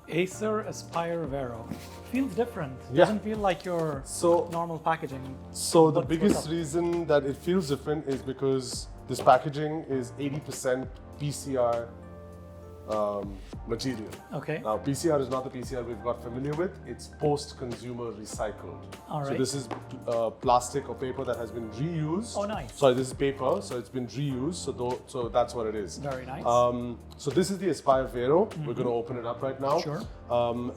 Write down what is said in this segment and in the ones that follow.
Acer Aspire Vero. Feels different. Yeah. Doesn't feel like your So, normal packaging. so the What's biggest up? reason that it feels different is because this packaging is 80% PCR material. Okay. Now, PCR is not the PCR we've got familiar with. It's post-consumer recycled. All So right. this is plastic or paper that has been reused. Oh, nice. Sorry, this is paper, so it's been reused. So that's what it is. Very nice. So this is the Aspire Vero. We're going to open it up right now. Sure.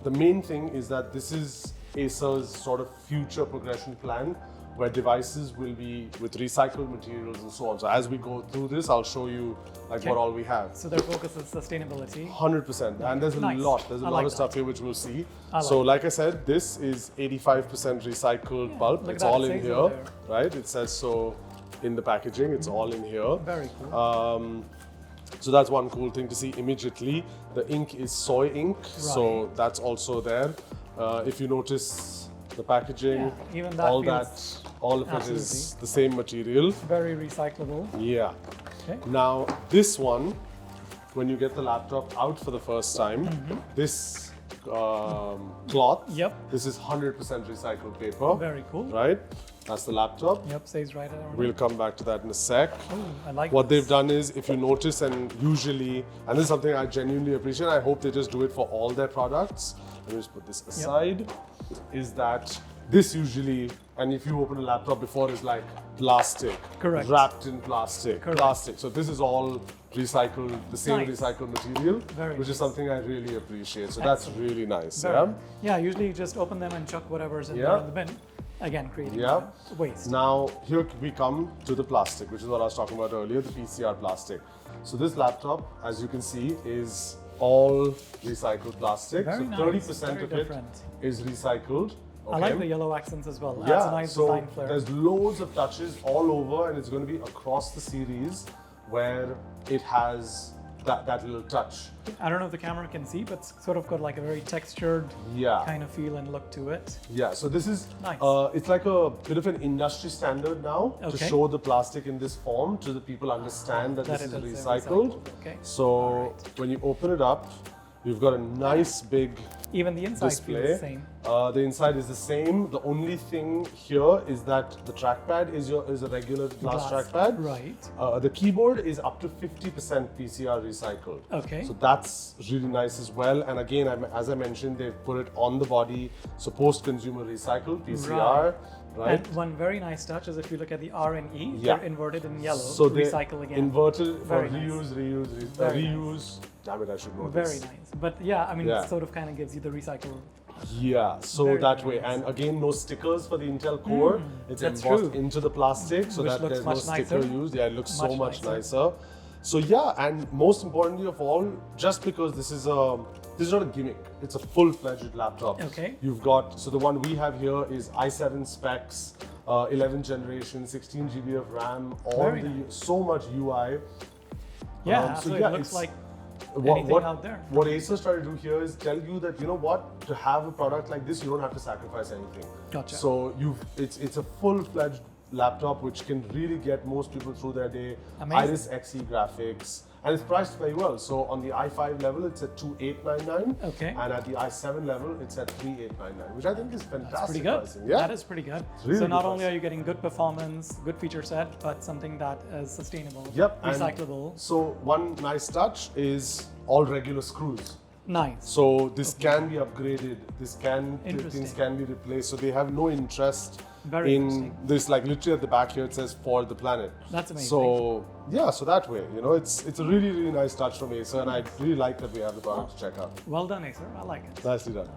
The main thing is that this is Acer's sort of future progression plan, where devices will be with recycled materials and so on. So as we go through this, I'll show you like Okay. what all we have. So their focus is sustainability. 100%. And there's a Nice. lot. There's a I lot like of that. stuff here which we'll see. I So like like I said, this is 85% recycled pulp. look at It's that, all it in says here, over right? It says so in the packaging. It's all in here. Very cool. So that's one cool thing to see immediately. The ink is soy ink, so Right. that's also there. If you notice the packaging, Yeah, even that all feels all of it is the same material. very recyclable. Yeah. Okay. Now this one, when you get the laptop out for the first time, this cloth, Yep. this is 100% recycled paper, Very cool. right? That's the laptop. Yep, says right around. We'll come back to that in a sec. Oh, I like What this. they've done is, if you notice, and usually, and this is something I genuinely appreciate, I hope they just do it for all their products. Let me just put this aside, is that this usually, and if you open a laptop before, is like plastic, Correct. wrapped in plastic, Correct. plastic. So this is all recycled, the same Nice. recycled material, Very which is nice. something I really appreciate. So that's really nice. Very- Yeah. Yeah, usually you just open them and chuck whatever's in Yeah. there in the bin. Again, creating Yeah. waste. Now, here we come to the plastic, which is what I was talking about earlier, the PCR plastic. So this laptop, as you can see, is all recycled plastic. Very so nice, 30% very of it different. is recycled. I like okay? the yellow accents as well. Adds Yeah, a nice so design flair. there's loads of touches all over, and it's going to be across the series where it has that little touch. I don't know if the camera can see, but it's sort of got like a very textured Yeah. kind of feel and look to it. Yeah, so this is, Nice. it's like a bit of an industry standard now to Okay. show the plastic in this form so that people understand that That this it is is recycled. Okay. So when you open it up, you've got a nice big Even the inside display. feels the same. The inside is the same. The only thing here is that the trackpad is a regular glass trackpad. Right. The keyboard is up to 50% PCR recycled. Okay. So that's really nice as well. And again, as I mentioned, they've put it on the body. So post-consumer recycled, PCR, right? And one very nice touch is if you look at the R and E, Yeah. they're inverted in yellow. So they recycle again. inverted for Very nice. Very reuse. Damn it, I should know Very this. nice. But yeah, I mean, Yeah. it sort of kind of gives you the recycle. Yeah, so Very, that very way. nice. And again, no stickers for the Intel Core. It's that's embossed true. into the plastic so Which that looks there's no much sticker nicer. used. Yeah, it looks so Much much nicer. nicer. So yeah, and most importantly of all, just because this is not a gimmick, it's a full-fledged laptop. Okay. You've got, so the one we have here is i7 specs, 11th generation, 16 GB of RAM, all Very the, nice. so much UI. Yeah, so so yeah, it looks it's- like What, anything out there. what Acer's trying to do here is tell you that, you know what, to have a product like this, you don't have to sacrifice anything. Gotcha. So it's a full-fledged laptop which can really get most people through their day. Amazing. Iris Xe graphics, and it's priced very well. So on the i5 level, it's at 2,899, Okay. and at the i7 level, it's at 3,899, which I think is fantastic. That's pretty good. pricing. Yeah, That is pretty good. really So not good only pricing. are you getting good performance, good feature set, but something that is sustainable, Yep, and recyclable, so one nice touch is all regular screws. nice. So this can be upgraded. Things Interesting. can be replaced. So they have no interest Very in interesting. this. Like literally at the back here, it says "for the planet." That's amazing. So yeah, so that way, you know, it's a really nice touch from Acer, and I really like that we have the product to check out. Well done, Acer. I like it. Nicely done.